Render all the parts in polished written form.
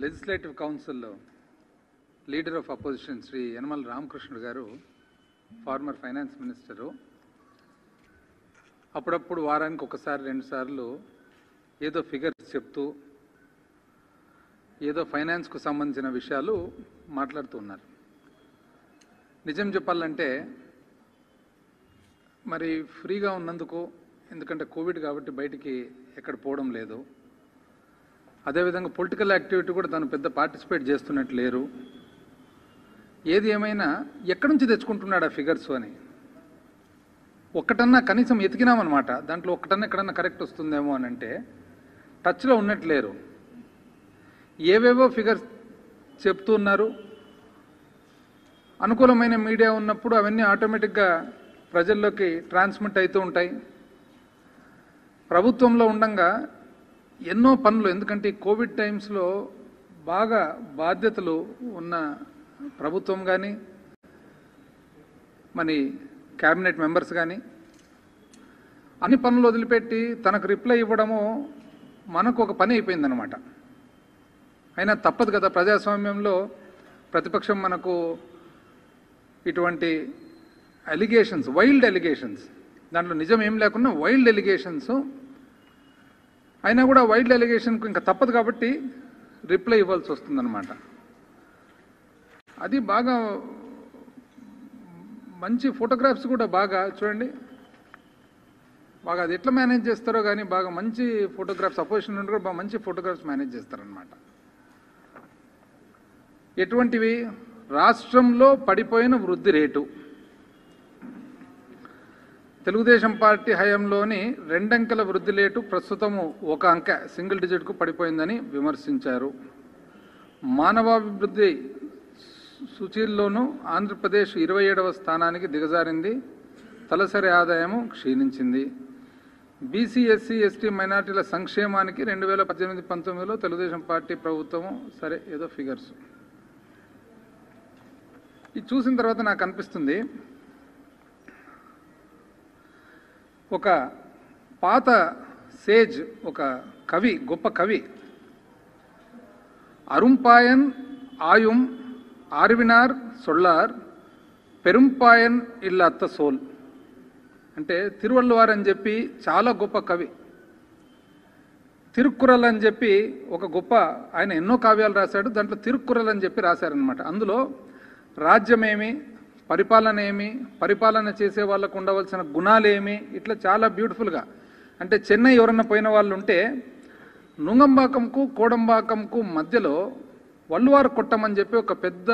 Legislative కౌన్సిల్లో leader of opposition Shri Yanamala Ramakrishnudu garu, former finance minister, అప్పుడప్పుడు వారానికి ఒకసారి రెండుసార్లు ఏదో ఫిగర్స్ చెప్తూ ఏదో ఫైనాన్స్కు సంబంధించిన విషయాలు మాట్లాడుతున్నారు. నిజం చెప్పాలంటే మరి ఫ్రీగా ఉన్నందుకు, ఎందుకంటే కోవిడ్ కాబట్టి బయటికి ఎక్కడ పోవడం లేదు, అదేవిధంగా పొలిటికల్ యాక్టివిటీ కూడా తను పెద్ద పార్టిసిపేట్ చేస్తున్నట్టు లేరు. ఏది ఏమైనా ఎక్కడి నుంచి తెచ్చుకుంటున్నాడు ఆ ఫిగర్స్ అని ఒక్కటన్నా కనీసం ఎతికినామన్నమాట. దాంట్లో ఒక్కటన్నా ఎక్కడన్నా కరెక్ట్ వస్తుందేమో అని అంటే టచ్లో ఉన్నట్లేరు. ఏవేవో ఫిగర్స్ చెప్తున్నారు. అనుకూలమైన మీడియా ఉన్నప్పుడు అవన్నీ ఆటోమేటిక్గా ప్రజల్లోకి ట్రాన్స్మిట్ అవుతూ ఉంటాయి. ప్రభుత్వంలో ఉండగా ఎన్నో పనులు, ఎందుకంటే కోవిడ్ టైమ్స్లో బాగా బాధ్యతలు ఉన్న ప్రభుత్వం కానీ మరి క్యాబినెట్ మెంబర్స్ కానీ అన్ని పనులు వదిలిపెట్టి తనకు రిప్లై ఇవ్వడము మనకు ఒక పని అయిపోయిందనమాట. అయినా తప్పదు కదా, ప్రజాస్వామ్యంలో ప్రతిపక్షం మనకు ఇటువంటి అలిగేషన్స్, వైల్డ్ అలిగేషన్స్, దాంట్లో నిజం ఏం లేకుండా వైల్డ్ అలిగేషన్స్ అయినా కూడా వైల్డ్ అలిగేషన్కు ఇంకా తప్పదు కాబట్టి రిప్లై ఇవ్వాల్సి వస్తుందన్నమాట. అది బాగా మంచి ఫోటోగ్రాఫ్స్ కూడా బాగా చూడండి, బాగా అది ఎట్లా మేనేజ్ చేస్తారో కానీ బాగా మంచి ఫోటోగ్రాఫ్స్, అపోజిషన్ నుండి కూడా బాగా మంచి ఫోటోగ్రాఫ్స్ మేనేజ్ చేస్తారనమాట. ఎటువంటివి? రాష్ట్రంలో పడిపోయిన వృద్ధి రేటు, తెలుగుదేశం పార్టీ హయాంలోని 2 అంకెల వృద్ధి రేటు ప్రస్తుతము 1 అంకె సింగిల్ డిజిట్కు పడిపోయిందని విమర్శించారు. మానవాభివృద్ధి సూచీల్లోనూ ఆంధ్రప్రదేశ్ 27వ స్థానానికి దిగజారింది. తలసరి ఆదాయము క్షీణించింది. బీసీ, ఎస్సీ, ఎస్టీ, మైనార్టీల సంక్షేమానికి 2018-19లో తెలుగుదేశం పార్టీ ప్రభుత్వము, సరే ఏదో ఫిగర్స్ ఇది చూసిన తర్వాత నాకు అనిపిస్తుంది, ఒక పాత సేజ్, ఒక కవి, గొప్ప కవి, అరుంపాయన్ ఆయుం ఆర్వినార్ సొల్లార్ పెరుంపాయన్ ఇల్లత్త సోల్ అంటే తిరువళ్ళవారు అని చెప్పి చాలా గొప్ప కవి. తిరుక్కురల్ అని చెప్పి ఒక గొప్ప, ఆయన ఎన్నో కావ్యాలు రాశాడు, దాంట్లో తిరుక్కురల్ అని చెప్పి రాశారనమాట. అందులో రాజ్యమేమి, పరిపాలన ఏమి, పరిపాలన చేసే వాళ్ళకు ఉండవలసిన గుణాలేమి, ఇట్లా చాలా బ్యూటిఫుల్గా, అంటే చెన్నై ఎవరన్నా పోయిన వాళ్ళు ఉంటే నుంగంబాకంకు కోడంబాకంకు మధ్యలో వల్లువారు కొట్టమని చెప్పి ఒక పెద్ద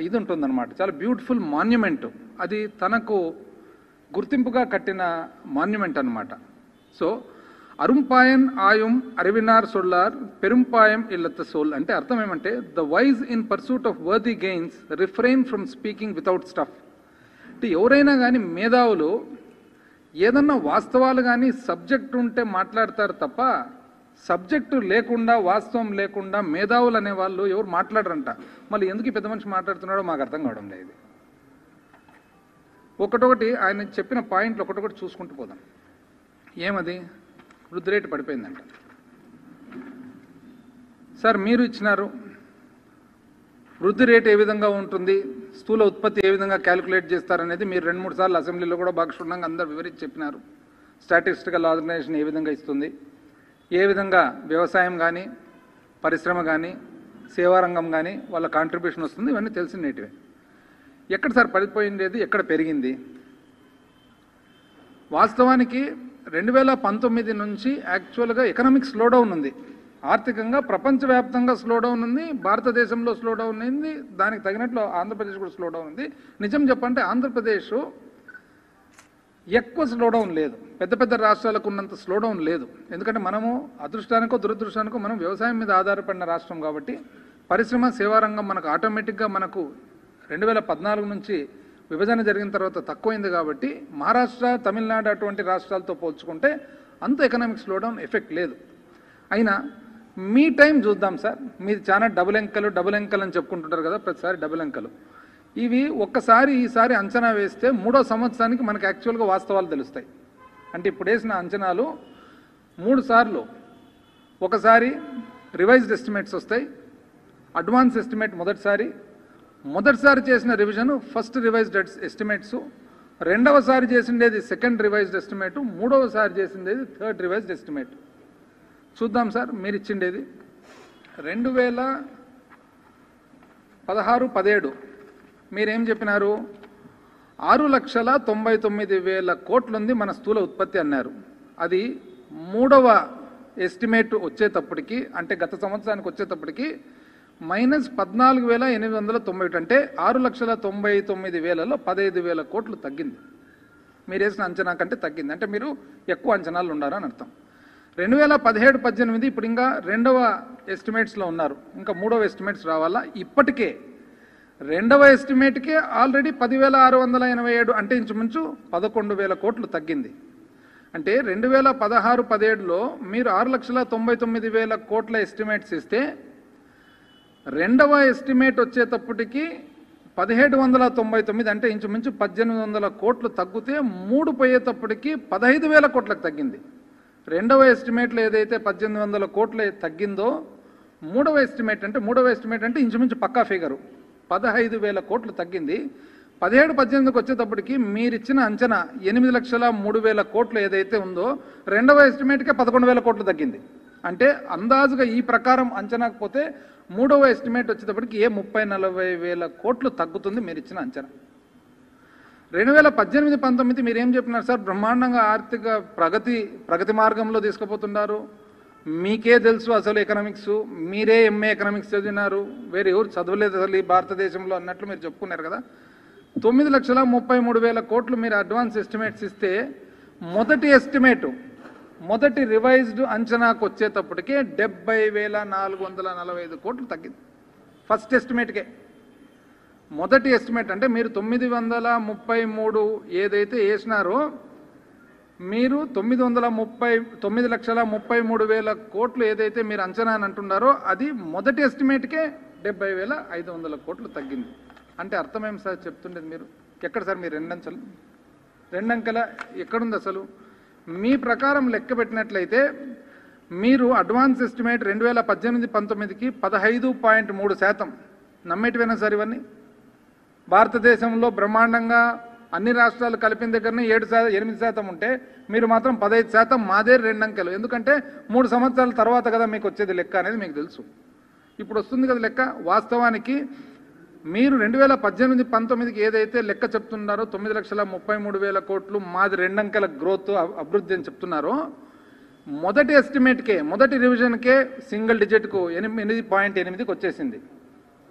ఇది ఉంటుందన్నమాట, చాలా బ్యూటిఫుల్ మాన్యుమెంట్. అది తనకు గుర్తింపుగా కట్టిన మాన్యుమెంట్ అన్నమాట. సో అరుంపాయన్ ఆయుం అరవినార్ సొల్లార్ పెరుంపాయం ఇల్లత్త సోల్ అంటే అర్థం ఏమంటే, the wise in pursuit of worthy gains refrain from speaking without stuff. అంటే ఎవరైనా కానీ మేధావులు ఏదన్నా వాస్తవాలు కానీ సబ్జెక్ట్ ఉంటే మాట్లాడతారు తప్ప, సబ్జెక్టు లేకుండా, వాస్తవం లేకుండా మేధావులు అనేవాళ్ళు ఎవరు మాట్లాడరంట. మళ్ళీ ఎందుకు పెద్ద మనిషి మాట్లాడుతున్నాడో మాకు అర్థం కావడం లేదు. ఒకటొకటి ఆయన చెప్పిన పాయింట్లు ఒకటొకటి చూసుకుంటూ పోదాం. ఏమది? వృద్ధి రేటు పడిపోయిందంట. సార్ మీరు ఇచ్చినారు, వృద్ధి రేటు ఏ విధంగా ఉంటుంది, స్థూల ఉత్పత్తి ఏ విధంగా క్యాలిక్యులేట్ చేస్తారనేది మీరు 2-3 సార్లు అసెంబ్లీలో కూడా బాగా క్షుణ్ణంగా అందరూ వివరించి చెప్పినారు. స్టాటిస్టికల్ ఆర్గనైజేషన్ ఏ విధంగా ఇస్తుంది, ఏ విధంగా వ్యవసాయం కానీ, పరిశ్రమ కానీ, సేవారంగం కానీ వాళ్ళ కాంట్రిబ్యూషన్ వస్తుంది, ఇవన్నీ తెలిసినటివే. ఎక్కడ సార్ పడిపోయింది, ఎక్కడ పెరిగింది? వాస్తవానికి 2019 నుంచి యాక్చువల్గా ఎకనామిక్ స్లోడౌన్ ఉంది. ఆర్థికంగా ప్రపంచవ్యాప్తంగా స్లోడౌన్ ఉంది, భారతదేశంలో స్లోడౌన్ ఉంది, దానికి తగినట్లు ఆంధ్రప్రదేశ్ కూడా స్లోడౌన్ ఉంది. నిజం చెప్పంటే ఆంధ్రప్రదేశ్ ఎక్కువ స్లోడౌన్ లేదు, పెద్ద పెద్ద రాష్ట్రాలకు ఉన్నంత స్లోడౌన్ లేదు. ఎందుకంటే మనము అదృష్టానికో దురదృష్టానికో మనం వ్యవసాయం మీద ఆధారపడిన రాష్ట్రం కాబట్టి పరిశ్రమ సేవారంగం మనకు ఆటోమేటిక్గా మనకు 2014 నుంచి విభజన జరిగిన తర్వాత తక్కువైంది కాబట్టి మహారాష్ట్ర, తమిళనాడు అటువంటి రాష్ట్రాలతో పోల్చుకుంటే అంత ఎకనామిక్ స్లోడౌన్ ఎఫెక్ట్ లేదు. అయినా మీ టైం చూద్దాం సార్, మీరు చాలా డబుల్ అంకెలు అని చెప్పుకుంటుంటారు కదా, ప్రతిసారి డబుల్ అంకెలు. ఇవి ఒక్కసారి ఈసారి అంచనా వేస్తే 3వ సంవత్సరానికి మనకు యాక్చువల్గా వాస్తవాలు తెలుస్తాయి. అంటే ఇప్పుడు వేసిన అంచనాలు 3 సార్లు, ఒకసారి రివైజ్డ్ ఎస్టిమేట్స్ వస్తాయి, అడ్వాన్స్ ఎస్టిమేట్ మొదటిసారి చేసిన రివిజన్ ఫస్ట్ రివైజ్డ్ ఎస్టిమేట్స్, రెండవసారి చేసిండేది సెకండ్ రివైజ్డ్ ఎస్టిమేట్, మూడవసారి చేసిండేది థర్డ్ రివైజ్డ్ ఎస్టిమేట్. చూద్దాం సార్ మీరు ఇచ్చిండేది 2016-17 మీరేం చెప్పినారు? 6,99,000 కోట్లుంది మన స్థూల ఉత్పత్తి అన్నారు. అది మూడవ ఎస్టిమేట్ వచ్చేటప్పటికి, అంటే గత సంవత్సరానికి వచ్చేటప్పటికి -14,891, అంటే 6,99,000లో 15,000 కోట్లు తగ్గింది. మీరు వేసిన అంచనా కంటే తగ్గింది, అంటే మీరు ఎక్కువ అంచనాలు ఉండారని అర్థం. 2017-18 ఇప్పుడు ఇంకా రెండవ ఎస్టిమేట్స్లో ఉన్నారు, ఇంకా మూడవ ఎస్టిమేట్స్ రావాలా. ఇప్పటికే రెండవ ఎస్టిమేట్కే ఆల్రెడీ 10,687, అంటే ఇంచుమించు 11,000 కోట్లు తగ్గింది. అంటే 2016-17లో మీరు 6,99,000 కోట్ల ఎస్టిమేట్స్ ఇస్తే రెండవ ఎస్టిమేట్ వచ్చేటప్పటికి 1,799, అంటే ఇంచుమించు 1,800 కోట్లు తగ్గితే మూడు పోయేటప్పటికి 15,000 కోట్లకు తగ్గింది. రెండవ ఎస్టిమేట్లో ఏదైతే 1,800 కోట్లు తగ్గిందో మూడవ ఎస్టిమేట్ అంటే ఇంచుమించు పక్కా ఫిగరు 15,000 కోట్లు తగ్గింది. 17-18కి వచ్చేటప్పటికి మీరిచ్చిన అంచనా 8,03,000 కోట్లు ఏదైతే ఉందో రెండవ ఎస్టిమేట్కే 11,000 కోట్లు తగ్గింది. అంటే అందాజుగా ఈ ప్రకారం అంచనాకు పోతే మూడవ ఎస్టిమేట్ వచ్చేటప్పటికి 30,40,000 కోట్లు తగ్గుతుంది మీరు ఇచ్చిన అంచనా. 2018-19 మీరేం చెప్పినారు సార్? బ్రహ్మాండంగా ఆర్థిక ప్రగతి మార్గంలో తీసుకుపోతున్నారు, మీకే తెలుసు అసలు ఎకనామిక్స్, మీరే ఎంఏ ఎకనామిక్స్ చదివినారు, వేరే ఎవరు చదవలేదు అసలు ఈ భారతదేశంలో అన్నట్లు మీరు చెప్పుకున్నారు కదా. 9,33,000 కోట్లు మీరు అడ్వాన్స్ ఎస్టిమేట్స్ ఇస్తే మొదటి రివైజ్డ్ అంచనాకు వచ్చేటప్పటికే 70,445 కోట్లు తగ్గింది ఫస్ట్ ఎస్టిమేట్కే. మొదటి ఎస్టిమేట్ అంటే మీరు 933 ఏదైతే వేసినారో మీరు 9,33,000 కోట్లు ఏదైతే మీరు అంచనా అని అంటున్నారో అది మొదటి ఎస్టిమేట్కే 70,500 కోట్లు తగ్గింది. అంటే అర్థమేం సార్ చెప్తుండేది మీరు? ఎక్కడ సార్ మీరు రెండంకెల ఎక్కడుంది అసలు? మీ ప్రకారం లెక్క పెట్టినట్లయితే మీరు అడ్వాన్స్ ఎస్టిమేట్ 2018-19కి 15.3%. నమ్మేటివేనా సార్ ఇవన్నీ? భారతదేశంలో బ్రహ్మాండంగా అన్ని రాష్ట్రాలు కలిపిన దగ్గరనే 8% ఉంటే మీరు మాత్రం 15%, మాదే 2 అంకెలు. ఎందుకంటే 3 సంవత్సరాల తర్వాత కదా మీకు వచ్చేది లెక్క అనేది మీకు తెలుసు. ఇప్పుడు వస్తుంది కదా లెక్క. వాస్తవానికి మీరు 2018-19కి ఏదైతే లెక్క చెప్తున్నారో 9,33,000 కోట్లు మాది 2 అంకెల గ్రోత్ అభివృద్ధి అని చెప్తున్నారో మొదటి ఎస్టిమేట్కే మొదటి రివిజన్కే సింగిల్ డిజిట్కు 8.8కి వచ్చేసింది.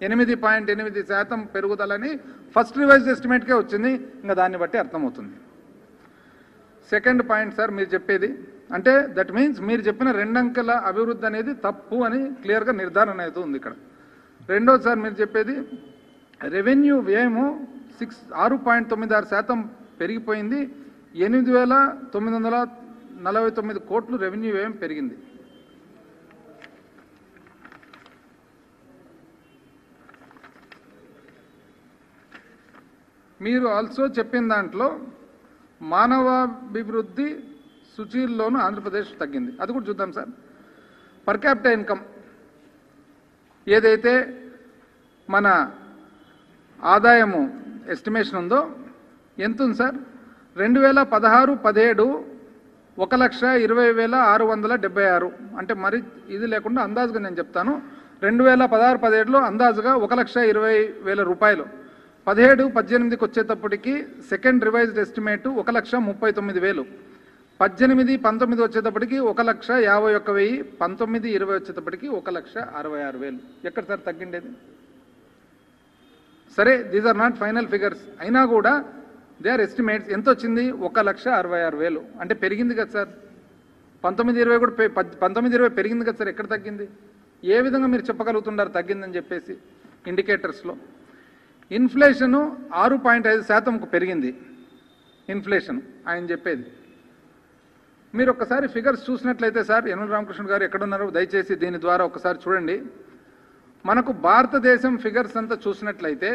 8.8% పెరుగుదలని ఫస్ట్ రివైజ్డ్ ఎస్టిమేట్కే వచ్చింది. ఇంకా దాన్ని బట్టి అర్థమవుతుంది. సెకండ్ పాయింట్ సార్ మీరు చెప్పేది అంటే దట్ మీన్స్ మీరు చెప్పిన 2 అంకెల అభివృద్ధి అనేది తప్పు అని క్లియర్గా నిర్ధారణ అవుతుంది ఇక్కడ. రెండోది సార్ మీరు చెప్పేది రెవెన్యూ వ్యయము 6.96% పెరిగిపోయింది. 8,949 కోట్లు రెవెన్యూ వ్యయం పెరిగింది. మీరు ఆల్సో చెప్పిన దాంట్లో మానవాభివృద్ధి సూచీల్లోనూ ఆంధ్రప్రదేశ్ తగ్గింది. అది కూడా చూద్దాం సార్. పర్ క్యాపిటల్ ఇన్కమ్ ఏదైతే మన ఆదాయము ఎస్టిమేషన్ ఉందో ఎంత ఉంది సార్? 2016-17 1,20,676. అంటే మరి ఇది లేకుండా అందాజుగా నేను చెప్తాను. 2016-17లో అందాజుగా 1,20,000 రూపాయలు. 17-18కి వచ్చేటప్పటికి సెకండ్ రివైజ్డ్ ఎస్టిమేటు 1,39,000. 18-19 వచ్చేటప్పటికి 1,51,000. 19-20 వచ్చేటప్పటికి 1,66,000. ఎక్కడ సార్ తగ్గిండేది? సరే these are not final figures, అయినా కూడా దే ఆర్ ఎస్టిమేట్స్. ఎంత వచ్చింది? 1,66,000. అంటే పెరిగింది కదా సార్. 19-20 కూడా 19-20 పెరిగింది కదా సార్. ఎక్కడ తగ్గింది? ఏ విధంగా మీరు చెప్పగలుగుతున్నారు తగ్గిందని చెప్పేసి? ఇండికేటర్స్లో ఇన్ఫ్లేషను 6.5%కు పెరిగింది. ఇన్ఫ్లేషన్ ఆయన చెప్పేది. మీరు ఒక్కసారి ఫిగర్స్ చూసినట్లయితే సార్, యనమల రామకృష్ణ గారు ఎక్కడున్నారో దయచేసి దీని ద్వారా ఒకసారి చూడండి. మనకు భారతదేశం ఫిగర్స్ అంతా చూసినట్లయితే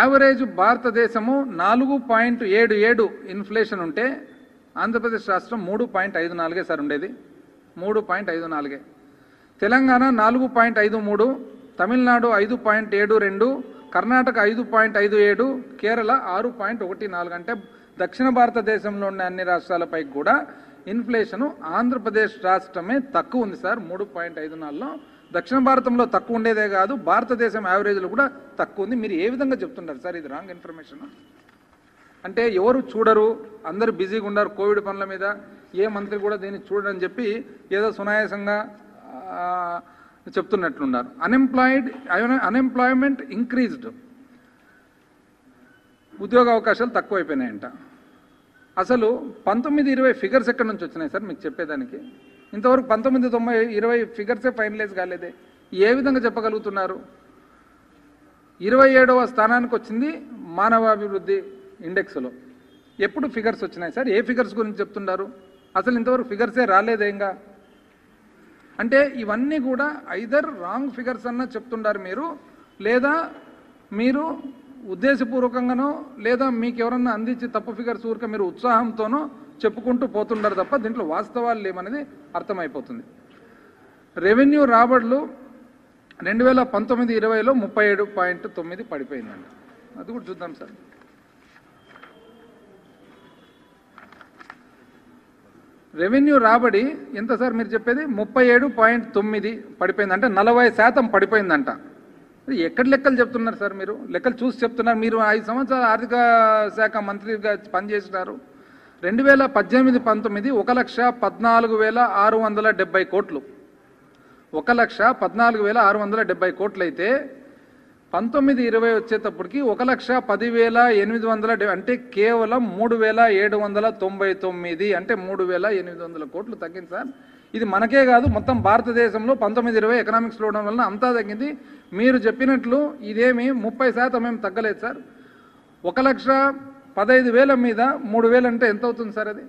యావరేజ్ భారతదేశము 4.77 ఇన్ఫ్లేషన్ ఉంటే ఆంధ్రప్రదేశ్ రాష్ట్రం 3.54 సార్ ఉండేది. 3.54. తెలంగాణ 4.53, తమిళనాడు 5.72, కర్ణాటక 5.57, కేరళ 6.14. అంటే దక్షిణ భారతదేశంలో ఉన్న అన్ని రాష్ట్రాలపై కూడా ఇన్ఫ్లేషను ఆంధ్రప్రదేశ్ రాష్ట్రమే తక్కువ ఉంది సార్. 3.54లో దక్షిణ భారతంలో తక్కువ ఉండేదే కాదు, భారతదేశం యావరేజ్లో కూడా తక్కువ ఉంది. మీరు ఏ విధంగా చెప్తున్నారు సార్? ఇది రాంగ్ ఇన్ఫర్మేషన్. అంటే ఎవరు చూడరు, అందరూ బిజీగా ఉన్నారు కోవిడ్ పనుల మీద, ఏ మంత్రి కూడా దీన్ని చూడని చెప్పి ఏదో సునాయాసంగా చెప్తున్నట్లున్నారు. అన్ఎంప్లాయ్మెంట్ ఇంక్రీజ్డ్, ఉద్యోగ అవకాశాలు తక్కువైపోయినాయంట. అసలు 19-20 ఫిగర్స్ ఎక్కడి నుంచి వచ్చినాయి సార్ మీకు చెప్పేదానికి? ఇంతవరకు 19-20 ఫిగర్సే ఫైనలైజ్ కాలేదే, ఏ విధంగా చెప్పగలుగుతున్నారు? 27వ స్థానానికి వచ్చింది మానవాభివృద్ధి ఇండెక్స్లో. ఎప్పుడు ఫిగర్స్ వచ్చినాయి సార్? ఏ ఫిగర్స్ గురించి చెప్తున్నారు? అసలు ఇంతవరకు ఫిగర్సే రాలేదేంగా. అంటే ఇవన్నీ కూడా ఐదర్ రాంగ్ ఫిగర్స్ అన్న చెప్తున్నారు మీరు, లేదా మీరు ఉద్దేశపూర్వకంగానో లేదా మీకు ఎవరన్నా అందించి తప్పు ఫిగర్స్ ఊరిక మీరు ఉత్సాహంతోనో చెప్పుకుంటూ పోతుంటారు తప్ప దీంట్లో వాస్తవాలు లేవనేది అర్థమైపోతుంది. రెవెన్యూ రాబడులు 2019-20లో 37.9 పడిపోయిందండి. అది కూడా చూద్దాం సార్. రెవెన్యూ రాబడి ఎంత సార్ మీరు చెప్పేది? 37.9 పడిపోయింది, అంటే 40% పడిపోయిందంట. ఎక్కడ లెక్కలు చెప్తున్నారు సార్ మీరు? లెక్కలు చూసి చెప్తున్నారు. మీరు 5 సంవత్సరాలు ఆర్థిక శాఖ మంత్రిగా పనిచేసినారు. 2018-19 1,14,670 కోట్లు, 1,14,670 కోట్లు అయితే 19-20 వచ్చేటప్పటికి 1,10,870, అంటే కేవలం 3,799, అంటే 3,800 కోట్లు తగ్గింది సార్. ఇది మనకే కాదు, మొత్తం భారతదేశంలో 19-20 ఎకనామిక్స్ స్లోడౌన్ వలన అంతా తగ్గింది. మీరు చెప్పినట్లు ఇదేమి 30% ఏం తగ్గలేదు సార్. 1,15,000 మీద 3,000 అంటే ఎంత అవుతుంది సార్? అది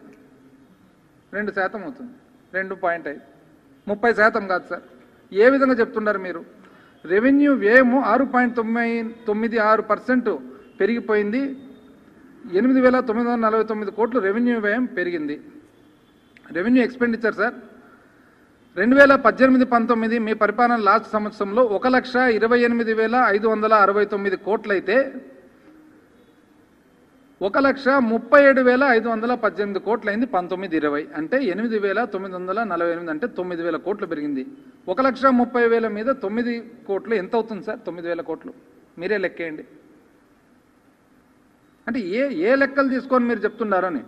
2% అవుతుంది, 2.5, 30% కాదు సార్. ఏ విధంగా చెప్తున్నారు మీరు? రెవెన్యూ వ్యయము 6.96% పెరిగిపోయింది, 8,949 కోట్లు రెవెన్యూ వ్యయం పెరిగింది. రెవెన్యూ ఎక్స్పెండిచర్ సార్ 2018-19 మీ పరిపాలన లాస్ట్ సంవత్సరంలో 1,28,569 కోట్లు అయితే 1,37,518 కోట్లు అయింది 19-20, అంటే 8,948, అంటే 9,000 కోట్లు పెరిగింది. 1,30,000 మీద 9 కోట్లు ఎంత అవుతుంది సార్? 9,000 కోట్లు మీరే లెక్కేయండి. అంటే ఏ లెక్కలు తీసుకొని మీరు చెప్తున్నారని.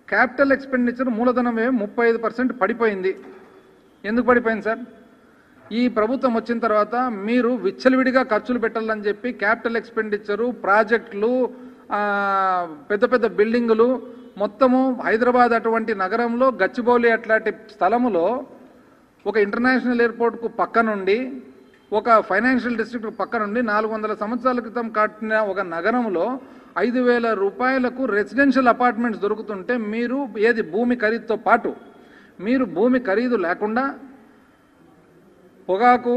క్యాపిటల్ ఎక్స్పెండిచర్ మూలధనం వ్యయం 35% పడిపోయింది. ఎందుకు పడిపోయింది సార్? ఈ ప్రభుత్వం వచ్చిన తర్వాత మీరు విచ్చలవిడిగా ఖర్చులు పెట్టాలని చెప్పి క్యాపిటల్ ఎక్స్పెండిచరు, ప్రాజెక్టులు, పెద్ద పెద్ద బిల్డింగులు, మొత్తము హైదరాబాద్ అటువంటి నగరంలో గచ్చిబౌలి అట్లాంటి స్థలములో ఒక ఇంటర్నేషనల్ ఎయిర్పోర్ట్కు పక్క నుండి, ఒక ఫైనాన్షియల్ డిస్ట్రిక్ట్ పక్క నుండి 400 సంవత్సరాల క్రితం కట్టిన ఒక నగరంలో 5,000 రూపాయలకు రెసిడెన్షియల్ అపార్ట్మెంట్స్ దొరుకుతుంటే మీరు ఏది భూమి ఖరీదుతో పాటు మీరు భూమి ఖరీదు లేకుండా పొగాకు,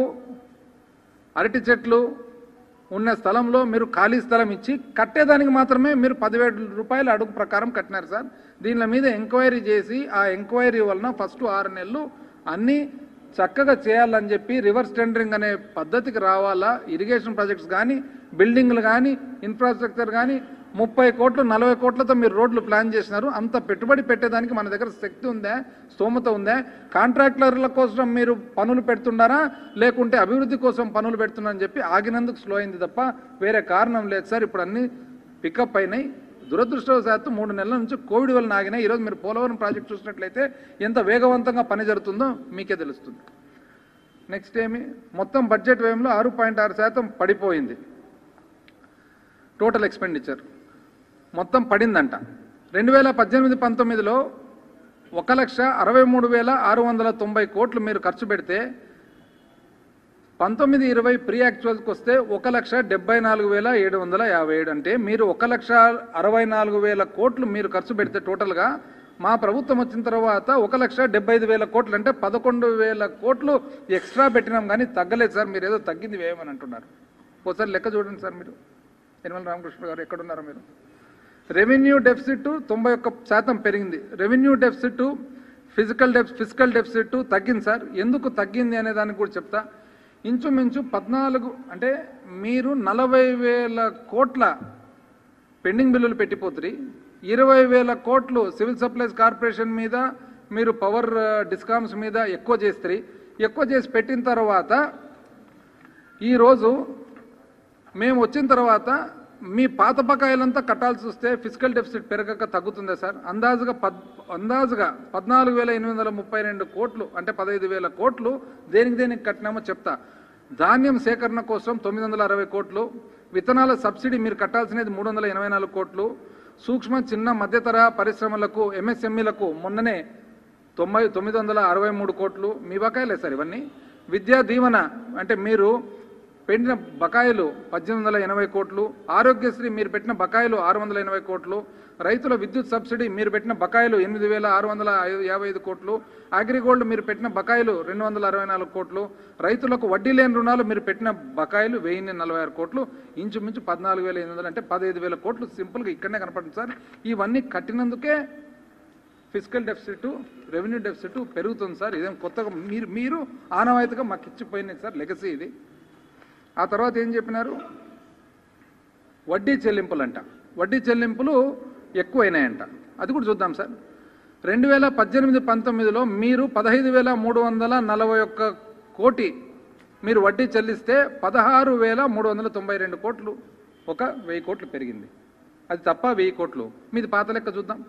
అరటి చెట్లు ఉన్న స్థలంలో మీరు ఖాళీ స్థలం ఇచ్చి కట్టేదానికి మాత్రమే మీరు 10,000 రూపాయలు అడుగు ప్రకారం కట్టినారు సార్. దీని మీద ఎంక్వైరీ చేసి ఆ ఎంక్వైరీ వలన ఫస్ట్ 6 నెలలు అన్నీ చక్కగా చేయాలని చెప్పి రివర్స్ టెండరింగ్ అనే పద్ధతికి రావాలా. ఇరిగేషన్ ప్రాజెక్ట్స్ కానీ, బిల్డింగ్లు కానీ, ఇన్ఫ్రాస్ట్రక్చర్ కానీ 30 కోట్లు 40 కోట్లతో మీరు రోడ్లు ప్లాన్ చేసినారు. అంత పెట్టుబడి పెట్టేదానికి మన దగ్గర శక్తి ఉందా, స్తోమత ఉందా? కాంట్రాక్టర్ల కోసం మీరు పనులు పెడుతున్నారా, లేకుంటే అభివృద్ధి కోసం పనులు పెడుతున్నారని చెప్పి ఆగినందుకు స్లో అయింది తప్ప వేరే కారణం లేదు సార్. ఇప్పుడు అన్నీ పికప్ అయినాయి. దురదృష్టవశాత్తు 3 నెలల నుంచి కోవిడ్ వల్ల ఆగినాయి. ఈరోజు మీరు పోలవరం ప్రాజెక్ట్ చూసినట్లయితే ఎంత వేగవంతంగా పని జరుగుతుందో మీకే తెలుస్తుంది. నెక్స్ట్ మొత్తం బడ్జెట్ వ్యయంలో 6.6% పడిపోయింది. టోటల్ ఎక్స్పెండిచర్ మొత్తం పడిందంట. 2018-19లో 1,63,690 కోట్లు మీరు ఖర్చు పెడితే 19-20 ప్రీ యాక్చువల్స్కి వస్తే 1,74,757, అంటే మీరు 1,64,000 కోట్లు మీరు ఖర్చు పెడితే టోటల్గా మా ప్రభుత్వం వచ్చిన తర్వాత 1,75,000 కోట్లు, అంటే 11,000 కోట్లు ఎక్స్ట్రా పెట్టినాం కానీ తగ్గలేదు సార్. మీరు ఏదో తగ్గింది వేయమని అంటున్నారు. ఒకసారి లెక్క చూడండి సార్. మీరు యనమల రామకృష్ణ గారు ఎక్కడున్నారో మీరు. రెవెన్యూ డెఫిసిట్ 91% పెరిగింది. రెవెన్యూ డెఫిసిట్ ఫిజికల్ డెఫిసిట్ తగ్గింది సార్. ఎందుకు తగ్గింది అనే దానికి కూడా చెప్తా. ఇంచుమించు 14 అంటే మీరు 40,000 కోట్ల పెండింగ్ బిల్లులు పెట్టిపోతుంది. 20,000 కోట్లు సివిల్ సప్లైస్ కార్పొరేషన్ మీద, మీరు పవర్ డిస్కామ్స్ మీద ఎక్కువ చేస్తారు. ఎక్కువ చేసి పెట్టిన తర్వాత ఈరోజు మేము వచ్చిన తర్వాత మీ పాత బకాయిలంతా కట్టాల్సి వస్తే ఫిజికల్ డెఫిసిట్ పెరగక తగ్గుతుందా సార్? అందాజుగా 14,832 కోట్లు అంటే 15,000 కోట్లు దేనికి కట్టినామో చెప్తా. ధాన్యం సేకరణ కోసం 960 కోట్లు, విత్తనాల సబ్సిడీ మీరు కట్టాల్సినది 384 కోట్లు, సూక్ష్మ చిన్న మధ్యతరహా పరిశ్రమలకు ఎంఎస్ఎంఈలకు మొన్ననే 963 కోట్లు మీ బకాయిలే సార్ ఇవన్నీ. విద్యా దీవెన అంటే మీరు పెట్టిన బకాయిలు 1880 కోట్లు, ఆరోగ్యశ్రీ మీరు పెట్టిన బకాయిలు 680 కోట్లు, రైతుల విద్యుత్ సబ్సిడీ మీరు పెట్టిన బకాయిలు 8,655 కోట్లు, అగ్రిగోల్డ్ మీరు పెట్టిన బకాయిలు 264 కోట్లు, రైతులకు వడ్డీ లేని రుణాలు మీరు పెట్టిన బకాయిలు 1046 కోట్లు, ఇంచుమించు 14,800 అంటే 15,000 కోట్లు సింపుల్గా ఇక్కడనే కనపడుతుంది సార్. ఇవన్నీ కట్టినందుకే ఫిజికల్ డెఫిసిట్, రెవెన్యూ డెఫిసిట్ పెరుగుతుంది సార్. ఇదేం కొత్తగా మీరు ఆనవాయితీగా మాకు ఇచ్చిపోయినాయి సార్, లెగసీ ఇది. ఆ తర్వాత ఏం చెప్పినారు? వడ్డీ చెల్లింపులంట. వడ్డీ చెల్లింపులు ఎక్కువైనాయంట. అది కూడా చూద్దాం సార్. 2018-19లో మీరు 15,341 కోటి మీరు వడ్డీ చెల్లిస్తే 16,392 కోట్లు, ఒక 1000 కోట్లు పెరిగింది. అది తప్ప 1000 కోట్లు మీది పాత లెక్క చూద్దాం.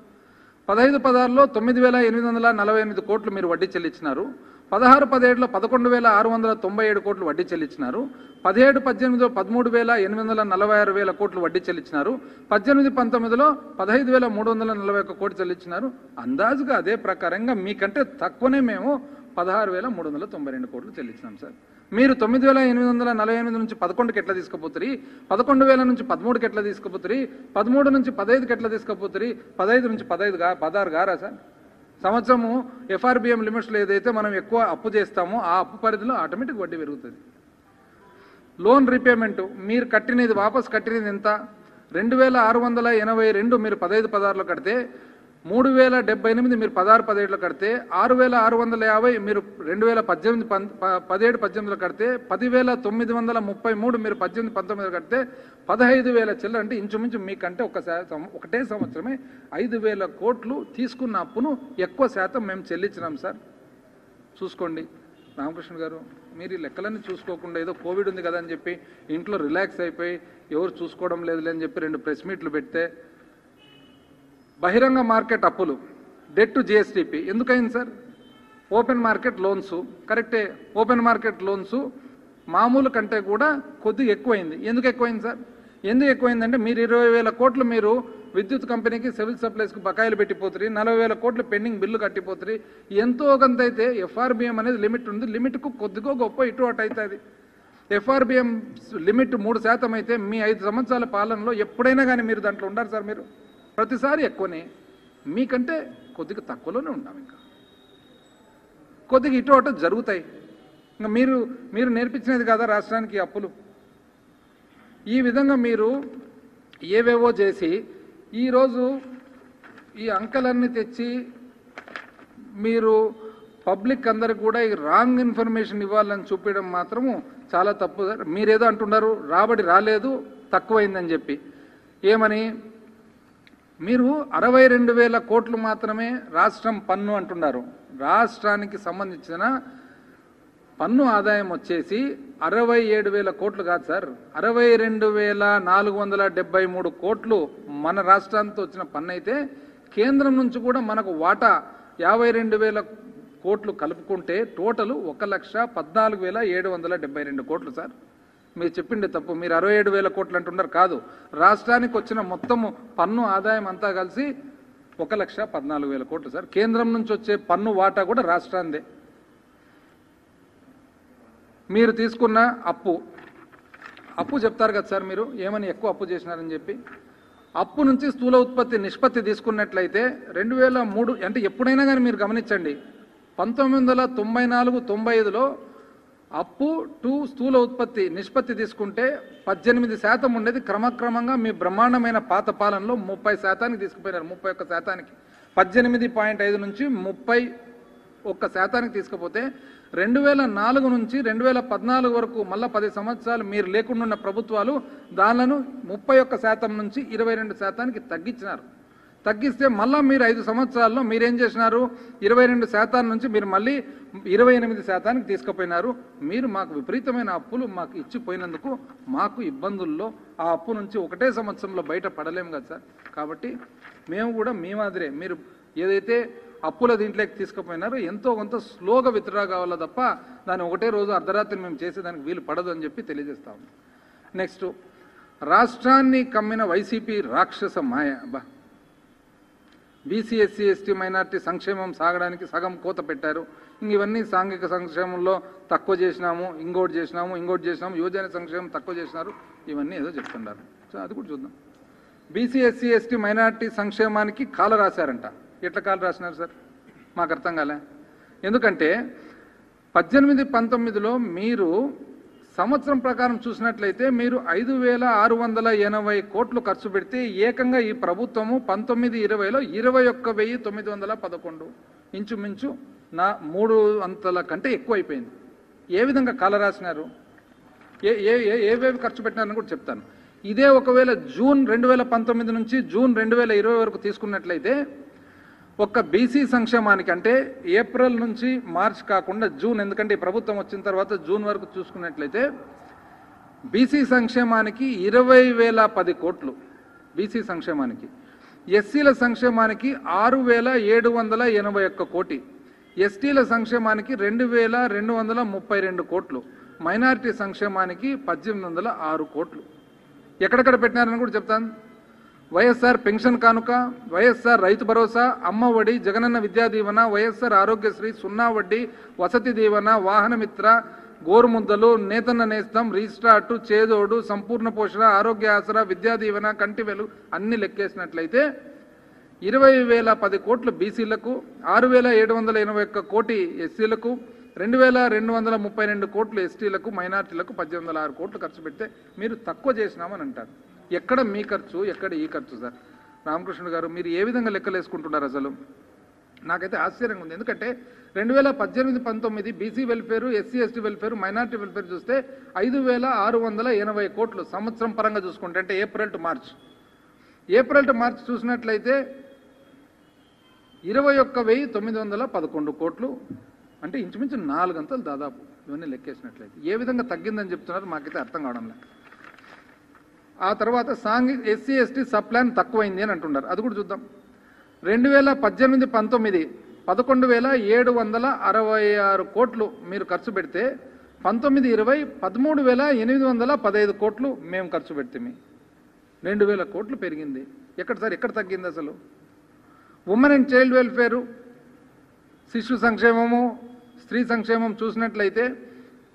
15-16లో 9,848 కోట్లు మీరు వడ్డీ చెల్లించినారు. 16-17లో 11,697 కోట్లు వడ్డీ చెల్లించినారు. 17-18లో 13,846 కోట్లు వడ్డీ చెల్లించినారు. 18-19లో 15,341 కోట్లు చెల్లించినారు. అందాజుగా అదే ప్రకారంగా మీకంటే తక్కువనే మేము 16,392 కోట్లు చెల్లించినాం సార్. మీరు 9,848 నుంచి 11కి ఎట్లా తీసుకుపోతారు? 11,000 నుంచి 13కి ఎట్లా తీసుకుపోతారు? 13 నుంచి 15కి ఎట్లా తీసుకుపోతారు? 15 నుంచి 16 గారా సార్? సంవత్సరము ఎఫ్ఆర్బిఎం లిమిట్స్లో ఏదైతే మనం ఎక్కువ అప్పు చేస్తామో ఆ అప్పు పరిధిలో ఆటోమేటిక్ వడ్డీ పెరుగుతుంది. లోన్ రీపేమెంట్ మీరు కట్టినది వాపస్ కట్టినది ఎంత? 2,682 మీరు 15-16లో కడితే, 3,078 మీరు 16-17లో కడితే, 6,650 మీరు 2017-18లో కడితే, 10,933 మీరు 18-19లో కడితే, 15,000 చిల్లర అంటే ఇంచుమించు మీకంటే ఒకటే సంవత్సరమే 5,000 కోట్లు తీసుకున్న అప్పును ఎక్కువ శాతం మేము చెల్లించినాం సార్. చూసుకోండి రామకృష్ణ గారు, మీరు ఈ లెక్కలన్నీ చూసుకోకుండా ఏదో కోవిడ్ ఉంది కదా అని చెప్పి ఇంట్లో రిలాక్స్ అయిపోయి ఎవరు చూసుకోవడం లేదులే అని చెప్పి 2 ప్రెస్ మీట్లు పెడితే, బహిరంగ మార్కెట్ అప్పులు డెట్ టు జిఎస్టిపి ఎందుకైంది సార్? ఓపెన్ మార్కెట్ లోన్స్ కరెక్టే. ఓపెన్ మార్కెట్ లోన్స్ మామూలు కంటే కూడా కొద్దిగా ఎక్కువైంది. ఎందుకు ఎక్కువైంది సార్? ఎందుకు ఎక్కువైందంటే మీరు 20,000 కోట్లు మీరు విద్యుత్ కంపెనీకి సివిల్ సప్లైస్కి బకాయిలు పెట్టిపోతుంది, 40,000 కోట్లు పెండింగ్ బిల్లు కట్టిపోతుంది. ఎంతో కొంత అయితే ఎఫ్ఆర్బిఎం అనేది లిమిట్ ఉంది, లిమిట్కు కొద్దిగా గొప్ప ఇటు అటు అవుతుంది. ఎఫ్ఆర్బిఎం లిమిట్ 3% అయితే మీ 5 సంవత్సరాల పాలనలో ఎప్పుడైనా కానీ మీరు దాంట్లో ఉండారు సార్. మీరు ప్రతిసారి ఎక్కువనే, మీకంటే కొద్దిగా తక్కువలోనే ఉన్నాం. ఇంకా కొద్దిగా ఇటు అటు జరుగుతాయి. ఇంకా మీరు నేర్పించినది కదా రాష్ట్రానికి అప్పులు. ఈ విధంగా మీరు ఏవేవో చేసి ఈరోజు ఈ అంకెలన్నీ తెచ్చి మీరు పబ్లిక్ అందరికి కూడా ఈ రాంగ్ ఇన్ఫర్మేషన్ ఇవ్వాలని చూపించడం మాత్రము చాలా తప్పు సార్. మీరేదో అంటున్నారు రాబడి రాలేదు తక్కువైందని చెప్పి. ఏమని? మీరు 62,000 కోట్లు మాత్రమే రాష్ట్రం పన్ను అంటున్నారు. రాష్ట్రానికి సంబంధించిన పన్ను ఆదాయం వచ్చేసి 67,000 కోట్లు కాదు సార్, 62,473 కోట్లు మన రాష్ట్రానికి వచ్చిన పన్ను అయితే, కేంద్రం నుంచి కూడా మనకు వాటా 52,000 కోట్లు కలుపుకుంటే టోటల్ 1,14,772 కోట్లు సార్. మీరు చెప్పిండే తప్పు. మీరు 67,000 కోట్లు అంటున్నారు, కాదు. రాష్ట్రానికి వచ్చిన మొత్తము పన్ను ఆదాయం అంతా కలిసి 1,14,000 కోట్లు సార్. కేంద్రం నుంచి వచ్చే పన్ను వాటా కూడా రాష్ట్రాందే. మీరు తీసుకున్న అప్పు చెప్తారు కదా సార్, మీరు ఏమని ఎక్కువ అప్పు చేసినారని చెప్పి. అప్పు నుంచి స్థూల ఉత్పత్తి నిష్పత్తి తీసుకున్నట్లయితే 2003 అంటే ఎప్పుడైనా కానీ మీరు గమనించండి, 1994-95లో అప్పు టు స్థూల ఉత్పత్తి నిష్పత్తి తీసుకుంటే 18% ఉండేది. క్రమక్రమంగా మీ బ్రహ్మాండమైన పాత పాలనలో 30% తీసుకుపోయినారు. 31%, 18.5 నుంచి 1% తీసుకపోతే 2004 నుంచి 2014 వరకు మళ్ళీ 10 సంవత్సరాలు మీరు లేకుండా ఉన్న ప్రభుత్వాలు దానిలను 31% నుంచి 22%కి తగ్గించినారు. తగ్గిస్తే మళ్ళీ మీరు 5 సంవత్సరాల్లో మీరేం చేసినారు? 22% నుంచి మీరు మళ్ళీ 28%కి తీసుకుపోయినారు. మీరు మాకు విపరీతమైన అప్పులు మాకు ఇచ్చిపోయినందుకు మాకు ఇబ్బందుల్లో ఆ అప్పు నుంచి ఒకటే సంవత్సరంలో బయట పడలేము కదా సార్. కాబట్టి మేము కూడా మీ మాదిరే మీరు ఏదైతే అప్పుల దీంట్లోకి తీసుకుపోయినారో ఎంతో కొంత స్లోగా విత్డ్రా కావాలో తప్ప దాన్ని ఒకటే రోజు అర్ధరాత్రి మేము చేసేదానికి వీలు పడదు అని చెప్పి తెలియజేస్తాము. నెక్స్ట్, రాష్ట్రాన్ని కమ్మిన వైసీపీ రాక్షస మాయ. బీసీ ఎస్సీ ఎస్టీ మైనార్టీ సంక్షేమం సాగడానికి సగం కోత పెట్టారు. ఇవన్నీ సాంఘిక సంక్షేమంలో తక్కువ చేసినాము, ఇంకోటి చేసినాము, యువజన సంక్షేమం తక్కువ చేసినారు, ఇవన్నీ ఏదో చెప్తున్నారు. సో అది కూడా చూద్దాం. బీసీ ఎస్సీ ఎస్టీ మైనార్టీ సంక్షేమానికి కాల రాశారంట. ఎట్లా కాలు రాసినారు సార్? మాకు అర్థం కాలే. ఎందుకంటే 18-19లో మీరు సంవత్సరం ప్రకారం చూసినట్లయితే మీరు 5,680 కోట్లు ఖర్చు పెడితే ఏకంగా ఈ ప్రభుత్వము 19-20లో 21,911 ఇంచుమించు 3 అంతల కంటే ఎక్కువ అయిపోయింది. ఏ విధంగా కాల రాసినారు, ఏవేవి ఖర్చు పెట్టినారని కూడా చెప్తాను. ఇదే ఒకవేళ జూన్ 2019 నుంచి జూన్ 2020 వరకు తీసుకున్నట్లయితే ఒక్క బీసీ సంక్షేమానికి, అంటే ఏప్రిల్ నుంచి మార్చ్ కాకుండా జూన్, ఎందుకంటే ఈ ప్రభుత్వం వచ్చిన తర్వాత జూన్ వరకు చూసుకున్నట్లయితే బీసీ సంక్షేమానికి 20,010 కోట్లు బీసీ సంక్షేమానికి, ఎస్సీల సంక్షేమానికి 6,781 కోటి, ఎస్టీల సంక్షేమానికి 2,232 కోట్లు, మైనారిటీ సంక్షేమానికి 1,806 కోట్లు. ఎక్కడెక్కడ పెట్టినారని కూడా చెప్తాను. వైఎస్ఆర్ పెన్షన్ కానుక, వైఎస్ఆర్ రైతు భరోసా, అమ్మ ఒడి, జగనన్న విద్యా దీవెన, వైఎస్ఆర్ ఆరోగ్యశ్రీ, 0 వడ్డీ, వసతి దీవెన, వాహనమిత్ర, గోరుముద్దలు, నేతన్న నేస్తం, రీస్టార్ట్, చేదోడు, సంపూర్ణ పోషణ, ఆరోగ్య ఆసరా, విద్యా దీవెన, కంటివెలు అన్ని లెక్కేసినట్లయితే 20,010 కోట్లు బీసీలకు, 6,781 కోటి ఎస్సీలకు, 2,232 కోట్లు ఎస్టీలకు, మైనార్టీలకు 1,806 కోట్లు ఖర్చు పెడితే మీరు తక్కువ చేసినామని అంటారు. ఎక్కడ మీ ఖర్చు, ఎక్కడ ఈ ఖర్చు సార్? రామకృష్ణ గారు, మీరు ఏ విధంగా లెక్కలు వేసుకుంటున్నారు అసలు? నాకైతే ఆశ్చర్యంగా ఉంది. ఎందుకంటే 2018-19 BC welfare, SC ST welfare, minority welfare చూస్తే 5,680 కోట్లు సంవత్సరం పరంగా చూసుకుంటే, అంటే ఏప్రిల్ టు మార్చ్ చూసినట్లయితే 21,911 కోట్లు, అంటే ఇంచుమించు 4 అంతలు దాదాపు. ఇవన్నీ లెక్కేసినట్లయితే ఏ విధంగా తగ్గిందని చెప్తున్నారు మాకైతే అర్థం కావడం లేదు. ఆ తర్వాత ఎస్సీ ఎస్టీ సబ్ ప్లాన్ తక్కువైంది అని అంటున్నారు. అది కూడా చూద్దాం. 2018-19 11,766 కోట్లు మీరు ఖర్చు పెడితే 19-20 13,815 కోట్లు మేము ఖర్చు పెడితే 2,000 కోట్లు పెరిగింది. ఎక్కడ సార్, ఎక్కడ తగ్గింది అసలు? ఉమెన్ అండ్ చైల్డ్ వెల్ఫేరు, శిశు సంక్షేమము, స్త్రీ సంక్షేమం చూసినట్లయితే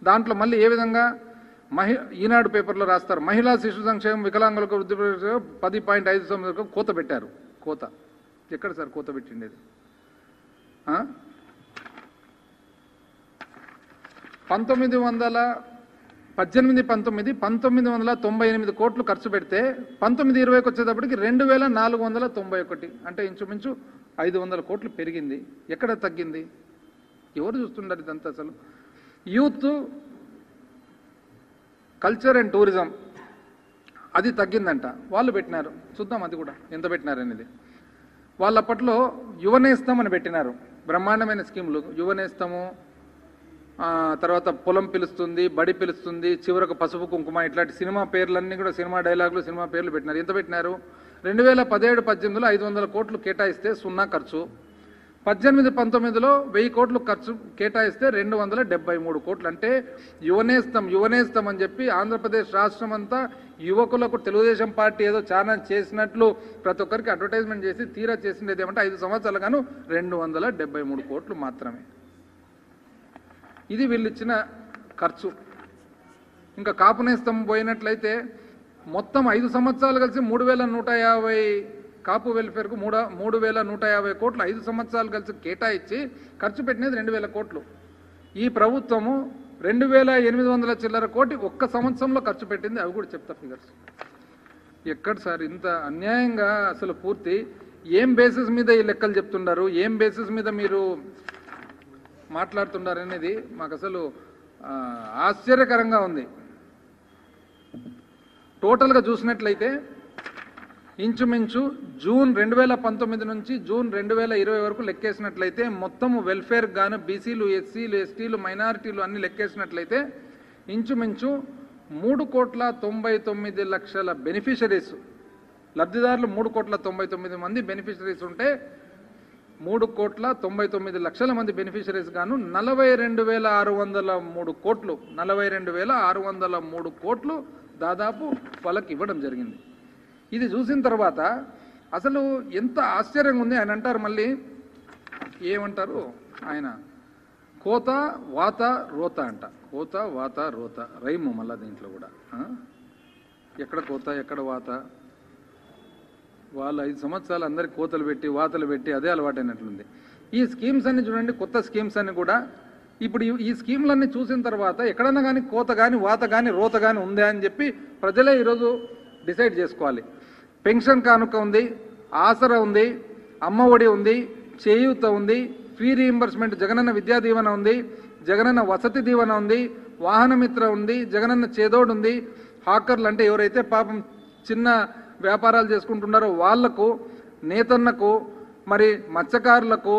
దాంట్లో మళ్ళీ ఏ విధంగా ఈనాడు పేపర్లో రాస్తారు, మహిళా శిశు సంక్షేమం, వికలాంగులకు వృద్ధి 10.5% కోత పెట్టారు. కోత ఎక్కడ సార్ కోత పెట్టిండేది? 1998 కోట్లు ఖర్చు పెడితే 19-20కి వచ్చేటప్పటికి 2,491, అంటే ఇంచుమించు 500 కోట్లు పెరిగింది. ఎక్కడ తగ్గింది? ఎవరు చూస్తున్నారు ఇదంతా అసలు? యూత్, కల్చర్ అండ్ టూరిజం అది తగ్గిందంట, వాళ్ళు పెట్టినారు. చూద్దాం అది కూడా ఎంత పెట్టినారనేది. వాళ్ళు అప్పట్లో యువనేస్తం అని పెట్టినారు, బ్రహ్మాండమైన స్కీములు. యువనేస్తము, తర్వాత పొలం పిలుస్తుంది, బడి పిలుస్తుంది, చివరకు పసుపు కుంకుమ, ఇట్లాంటి సినిమా పేర్లన్నీ కూడా, సినిమా డైలాగులు, సినిమా పేర్లు పెట్టినారు. ఎంత పెట్టినారు? 2017-18లో 500 కోట్లు కేటాయిస్తే 0 ఖర్చు, 18-19లో 1000 కోట్లు ఖర్చు కేటాయిస్తే 273 కోట్లు. అంటే యువనేస్తం అని చెప్పి ఆంధ్రప్రదేశ్ రాష్ట్రం అంతా యువకులకు తెలుగుదేశం పార్టీ ఏదో చాలా చేసినట్లు ప్రతి ఒక్కరికి అడ్వర్టైజ్మెంట్ చేసి తీరా చేసిండేది ఏమంటే 5 సంవత్సరాలు గాను 273 కోట్లు మాత్రమే. ఇది వీళ్ళు ఇచ్చిన ఖర్చు. ఇంకా కాపునేస్తం పోయినట్లయితే మొత్తం 5 సంవత్సరాలు కలిసి 3,150 కాపు వెల్ఫేర్కు 3,150 కోట్లు 5 సంవత్సరాలు కలిసి కేటాయించి ఖర్చు పెట్టినది 2,000 కోట్లు. ఈ ప్రభుత్వము 2,800 చిల్లర కోటి ఒక్క సంవత్సరంలో ఖర్చు పెట్టింది. అవి కూడా చెప్తా ఫిగర్స్. ఎక్కడ సార్ ఇంత అన్యాయంగా అసలు? పూర్తి ఏం బేసిస్ మీద ఈ లెక్కలు చెప్తున్నారు? ఏం బేసిస్ మీద మీరు మాట్లాడుతున్నారనేది మాకు అసలు ఆశ్చర్యకరంగా ఉంది. టోటల్గా చూసినట్లయితే ఇంచుమించు జూన్ 2019 నుంచి జూన్ 2020 వరకు లెక్కేసినట్లయితే మొత్తం వెల్ఫేర్ గాను బీసీలు, ఎస్సీలు, ఎస్టీలు, మైనారిటీలు అన్ని లెక్కేసినట్లయితే ఇంచుమించు 3,99,00,000 బెనిఫిషరీస్, లబ్ధిదారులు 3,99,00,000 మంది బెనిఫిషరీస్ ఉంటే 3,99,00,000 మంది బెనిఫిషరీస్ గాను 42,603 కోట్లు 42,603 కోట్లు దాదాపు వాళ్ళకి ఇవ్వడం జరిగింది. ఇది చూసిన తర్వాత అసలు ఎంత ఆశ్చర్యంగా ఉంది. ఆయన అంటారు, మళ్ళీ ఏమంటారు ఆయన, కోత వాత రోత అంట. కోత వాత రోత రైము మళ్ళా దీంట్లో కూడా. ఎక్కడ కోత ఎక్కడ వాత? వాళ్ళు 5 సంవత్సరాలు అందరికి కోతలు పెట్టి వాతలు పెట్టి అదే అలవాటైనట్లుంది. ఈ స్కీమ్స్ అన్ని చూడండి, కొత్త స్కీమ్స్ అన్ని కూడా ఇప్పుడు ఈ స్కీమ్లన్నీ చూసిన తర్వాత ఎక్కడన్నా కానీ కోత కానీ వాత కానీ రోత కానీ ఉందా అని చెప్పి ప్రజలే ఈరోజు డిసైడ్ చేసుకోవాలి. పెన్షన్ కానుక ఉంది, ఆసరా ఉంది, అమ్మ ఒడి ఉంది, చేయూత ఉంది, ఫీ రీయింబర్స్మెంట్, జగనన్న విద్యా దీవెన ఉంది, జగనన్న వసతి దీవెన ఉంది, వాహనమిత్ర ఉంది, జగనన్న చేదోడు ఉంది, హాకర్లు అంటే ఎవరైతే పాపం చిన్న వ్యాపారాలు చేసుకుంటున్నారో వాళ్లకు, నేతన్నకు, మరి మత్స్యకారులకు,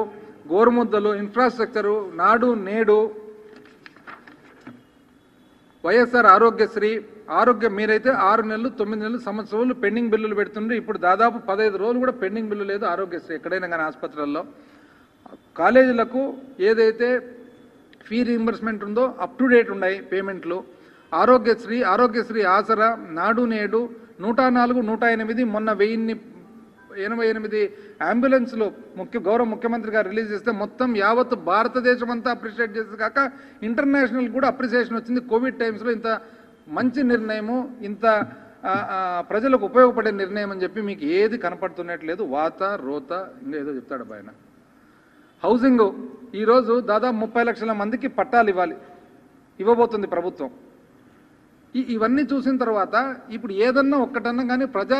గోరుముద్దలు, ఇన్ఫ్రాస్ట్రక్చరు, నాడు నేడు, వైఎస్ఆర్ ఆరోగ్యశ్రీ, ఆరోగ్యం మీరైతే 6 నెలలు 9 నెలలు సంవత్సరం రోజులు పెండింగ్ బిల్లులు పెడుతుండ్రు. ఇప్పుడు దాదాపు 15 రోజులు కూడా పెండింగ్ బిల్లు లేదు ఆరోగ్యశ్రీ ఎక్కడైనా కానీ ఆసుపత్రుల్లో. కాలేజీలకు ఏదైతే ఫీ రీయింబర్స్మెంట్ ఉందో అప్ టు డేట్ ఉన్నాయి పేమెంట్లు. ఆరోగ్యశ్రీ ఆసరా, నాడు నేడు, 104, 108, మొన్న 1088 అంబులెన్స్లు గౌరవ ముఖ్యమంత్రి గారు రిలీజ్ చేస్తే మొత్తం యావత్ భారతదేశం అంతా అప్రిషియేట్ చేస్తే కాక ఇంటర్నేషనల్ కూడా అప్రిసియేషన్ వచ్చింది. కోవిడ్ టైమ్స్లో ఇంత మంచి నిర్ణయము, ఇంత ప్రజలకు ఉపయోగపడే నిర్ణయం అని చెప్పి మీకు ఏది కనపడుతున్నట్లేదు. వాత రోత ఇంకా ఏదో చెప్తాడు ఆయన. హౌసింగ్ ఈరోజు దాదాపు 30 లక్షల మందికి పట్టాలు ఇవ్వబోతుంది ప్రభుత్వం. ఇవన్నీ చూసిన తర్వాత ఇప్పుడు ఏదన్నా ఒక్కటన్నా కానీ ప్రజా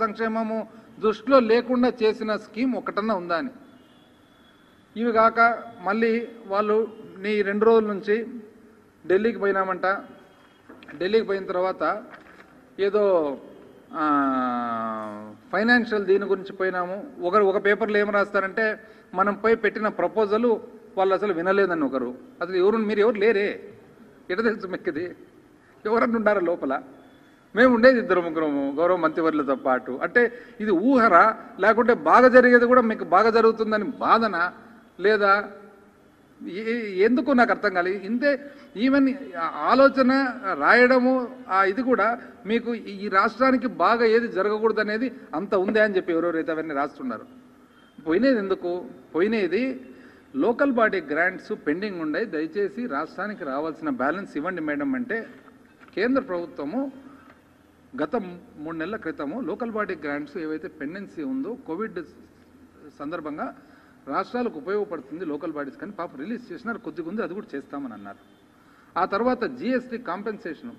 సంక్షేమము దృష్టిలో లేకుండా చేసిన స్కీమ్ ఒకటన్నా ఉందా అని. ఇవి కాక మళ్ళీ వాళ్ళు 2 రోజుల నుంచి ఢిల్లీకి పోయినామంట. ఢిల్లీకి పోయిన తర్వాత ఏదో ఫైనాన్షియల్ దీని గురించి పోయినాము. ఒక పేపర్లో ఏం రాస్తారంటే మనం పోయి పెట్టిన ప్రపోజలు వాళ్ళు అసలు వినలేదని ఒకరు. అసలు మీరు ఎవరు లేరే, ఎట తెలుసు మెక్కిది? ఎవరన్నా ఉండారా లోపల? మేము ఉండేది 2 ముగ్గురము గౌరవ మంత్రివర్యులతో పాటు. అంటే ఇది ఊహరా, లేకుంటే బాగా జరిగేది కూడా మీకు బాగా జరుగుతుందని బాధనా, లేదా ఎందుకు నాకు అర్థం కాలేదు. ఇంతే ఈవెన్ ఆలోచన రాయడము ఇది కూడా మీకు ఈ రాష్ట్రానికి బాగా ఏది జరగకూడదు అనేది అంత ఉందే అని చెప్పి ఎవరెవరైతే అవన్నీ రాస్తున్నారు. పోయినది ఎందుకు? పోయినది లోకల్ బాడీ గ్రాంట్స్ పెండింగ్ ఉన్నాయి, దయచేసి రాష్ట్రానికి రావాల్సిన బ్యాలెన్స్ ఇవ్వండి మేడం అంటే కేంద్ర ప్రభుత్వము గత 3 నెలల క్రితము లోకల్ బాడీ గ్రాంట్స్ ఏవైతే పెండెన్సీ ఉందో కోవిడ్ సందర్భంగా రాష్ట్రాలకు ఉపయోగపడుతుంది లోకల్ బాడీస్ కానీ పాప రిలీజ్ చేసినారు, కొద్దిగా ఉంది, అది కూడా చేస్తామని అన్నారు. ఆ తర్వాత జిఎస్టీ కాంపెన్సేషన్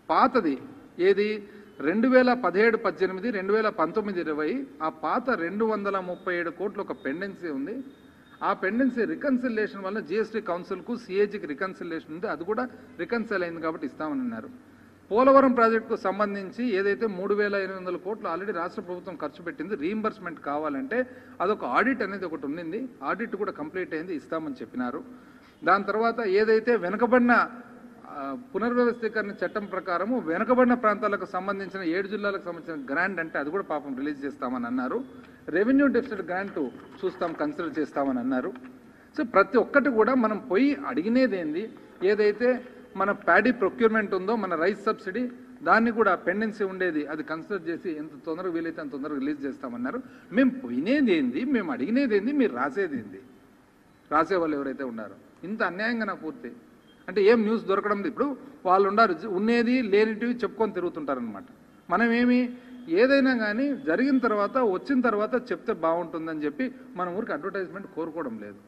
పాతది ఏది 2017-18, 2019-20 ఆ పాత 237 కోట్లు ఒక పెండెన్సీ ఉంది. ఆ పెండెన్సీ రికన్సిలేషన్ వల్ల జిఎస్టీ కౌన్సిల్కు సిఏజీకి రికన్సిలేషన్ ఉంది, అది కూడా రికన్సిల్ అయింది కాబట్టి ఇస్తామని అన్నారు. పోలవరం ప్రాజెక్టుకు సంబంధించి ఏదైతే 3,800 కోట్లు ఆల్రెడీ రాష్ట్ర ప్రభుత్వం ఖర్చు పెట్టింది, రీయింబర్స్మెంట్ కావాలంటే అదొక ఆడిట్ అనేది ఒకటి ఉండింది, ఆడిట్ కూడా కంప్లీట్ అయింది, ఇస్తామని చెప్పినారు. దాని తర్వాత ఏదైతే వెనుకబడిన పునర్వ్యవస్థీకరణ చట్టం ప్రకారము వెనుకబడిన ప్రాంతాలకు సంబంధించిన 7 జిల్లాలకు సంబంధించిన గ్రాంట్ అంటే అది కూడా పాపం రిలీజ్ చేస్తామని అన్నారు. రెవెన్యూ డెఫిసిట్ గ్రాంట్ చూస్తాం, కన్సిడర్ చేస్తామని అన్నారు. సో ప్రతి ఒక్కటి కూడా మనం పోయి అడిగినేది ఏంది, ఏదైతే మన ప్యాడీ ప్రొక్యూర్మెంట్ ఉందో మన రైస్ సబ్సిడీ దాన్ని కూడా పెండెన్సీ ఉండేది అది కన్సిడర్ చేసి ఎంత తొందరగా వీలైతే అంత తొందరగా రిలీజ్ చేస్తామన్నారు. మేము పోయినేది ఏంది, మేము అడిగినేది ఏంది, మీరు రాసేది ఏంది, రాసేవాళ్ళు ఎవరైతే ఉన్నారో ఇంత అన్యాయంగా నాకు పూర్తి అంటే ఏం న్యూస్ దొరకడం. ఇప్పుడు వాళ్ళు ఉన్నారు ఉన్నది లేనిటివి చెప్పుకొని తిరుగుతుంటారనమాట. మనమేమి ఏదైనా కానీ జరిగిన తర్వాత వచ్చిన తర్వాత చెప్తే బాగుంటుందని చెప్పి మన ఊరికి అడ్వర్టైజ్మెంట్ కోరుకోవడం లేదు.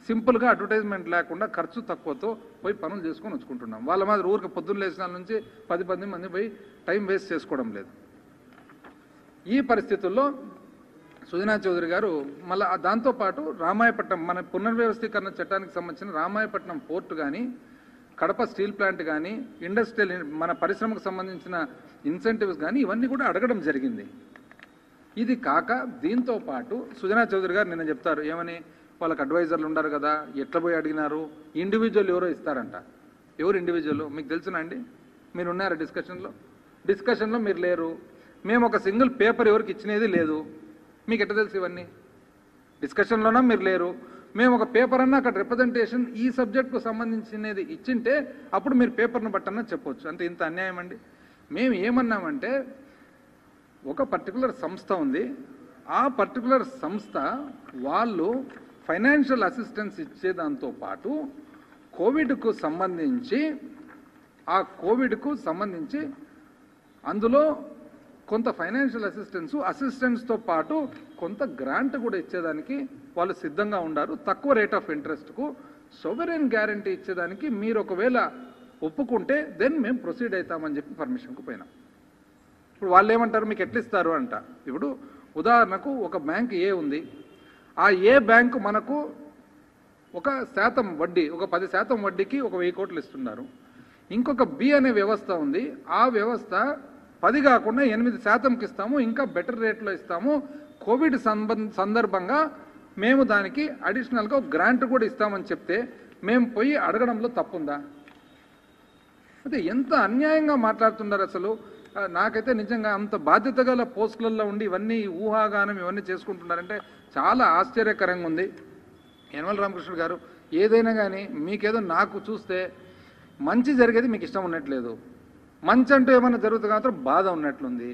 సింపుల్గా అడ్వర్టైజ్మెంట్ లేకుండా ఖర్చు తక్కువతో పోయి పనులు చేసుకొని వచ్చుకుంటున్నాం. వాళ్ళ మాదిరి ఊరికి పొద్దున్న లేచిన నుంచి 10 మంది పోయి టైం వేస్ట్ చేసుకోవడం లేదు. ఈ పరిస్థితుల్లో సుజనా చౌదరి గారు మళ్ళీ దాంతోపాటు రామాయపట్నం మన పునర్వ్యవస్థీకరణ చట్టానికి సంబంధించిన రామాయపట్నం పోర్టు కానీ, కడప స్టీల్ ప్లాంట్ కానీ, ఇండస్ట్రియల్ మన పరిశ్రమకు సంబంధించిన ఇన్సెంటివ్స్ కానీ ఇవన్నీ కూడా అడగడం జరిగింది. ఇది కాక దీంతో పాటు సుజనా చౌదరి గారు నిన్న చెప్తారు ఏమని, వాళ్ళకి అడ్వైజర్లు ఉన్నారు కదా, ఎట్లా పోయి అడిగినారు, ఇండివిజువల్ ఎవరో ఇస్తారంట. ఎవరు ఇండివిజువల్ మీకు తెలుసునా అండి? మీరు ఉన్నారా డిస్కషన్లో మీరు లేరు. మేము ఒక సింగిల్ పేపర్ ఎవరికి ఇచ్చినది లేదు. మీకు ఎట్లా తెలుసు ఇవన్నీ? డిస్కషన్లోనా మీరు లేరు. మేము ఒక పేపర్ అన్నా అక్కడ రిప్రజెంటేషన్ ఈ సబ్జెక్టుకు సంబంధించినది ఇచ్చింటే అప్పుడు మీరు పేపర్ను బట్టన్నా చెప్పొచ్చు. అంటే ఇంత అన్యాయం అండి. మేము ఏమన్నామంటే ఒక పర్టికులర్ సంస్థ ఉంది, ఆ పర్టికులర్ సంస్థ వాళ్ళు ఫైనాన్షియల్ అసిస్టెన్స్ ఇచ్చేదాంతో పాటు కోవిడ్కు సంబంధించి అందులో కొంత ఫైనాన్షియల్ అసిస్టెన్స్తో పాటు కొంత గ్రాంట్ కూడా ఇచ్చేదానికి వాళ్ళు సిద్ధంగా ఉన్నారు. తక్కువ రేట్ ఆఫ్ ఇంట్రెస్ట్కు సోవరెన్ గ్యారంటీ ఇచ్చేదానికి మీరు ఒకవేళ ఒప్పుకుంటే దెన్ మేము ప్రొసీడ్ అవుతామని చెప్పి పర్మిషన్కు పోయినాం. ఇప్పుడు వాళ్ళు ఏమంటారు, మీకు ఎట్లా ఇస్తారు అంట. ఇప్పుడు ఉదాహరణకు ఒక బ్యాంక్ ఏ ఉంది, ఆ ఏ బ్యాంకు మనకు 1% వడ్డీ, ఒక 10% వడ్డీకి 1,000 కోట్లు ఇస్తున్నారు. ఇంకొక బి అనే వ్యవస్థ ఉంది, ఆ వ్యవస్థ 10 కాకుండా 8%కి ఇస్తాము, ఇంకా బెటర్ రేట్లో ఇస్తాము, కోవిడ్ సందర్భంగా మేము దానికి అడిషనల్గా ఒక గ్రాంట్ కూడా ఇస్తామని చెప్తే మేము పోయి అడగడంలో తప్పుందా? అయితే ఎంత అన్యాయంగా మాట్లాడుతున్నారు అసలు. నాకైతే నిజంగా అంత బాధ్యత గల పోస్టులలో ఉండి ఇవన్నీ ఊహాగానం ఇవన్నీ చేసుకుంటున్నారంటే చాలా ఆశ్చర్యకరంగా ఉంది. యనమల రామకృష్ణ గారు ఏదైనా కానీ మీకేదో నాకు చూస్తే మంచి జరిగేది మీకు ఇష్టం ఉన్నట్లేదు, మంచి అంటూ ఏమైనా జరుగుతుంది మాత్రం బాధ ఉన్నట్లుంది.